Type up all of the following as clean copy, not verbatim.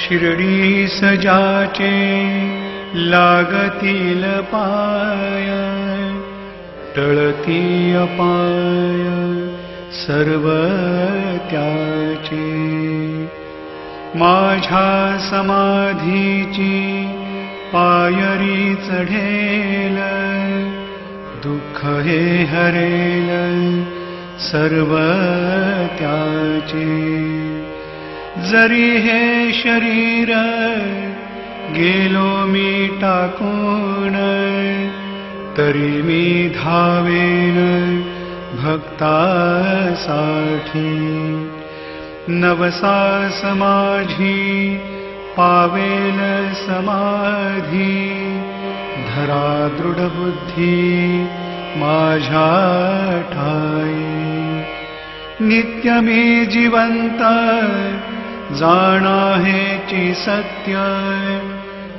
शिर्डी सजाचे लागतील पाय, टळती अपाय सर्व त्याचे। माझ्या समाधीची पायरी चढेल, दुःख हे हरेल सर्व त्याचे। जरी हे शरीर गेलो मी टाकून, तरी मी धावेन भक्तासाठी। नवसास माझी पावेल समाधी, धरा दृढ बुद्धी माझ्या ठाई। नित्य मी जिवंत जाणा हेची सत्य,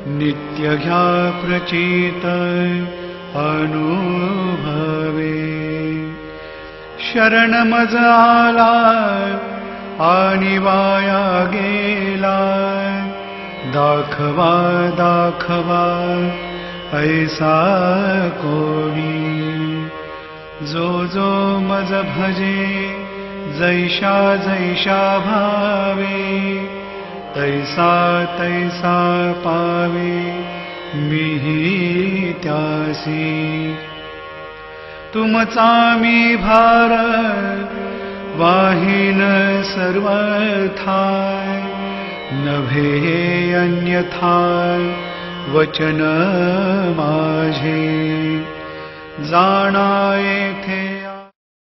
नित्य घ्या प्रचित अनुभवे। शरण मज आला आणि वाया गेला, दाखवा दाखवा ऐसा कोणी। जो जो मज भजे जैशा जैशा भावे, तैसा तैसा पावे मीही त्यासी। तुमचा मी भार वाहीन सर्वथा, नभे अन्यथा वचन माझे। जाणाये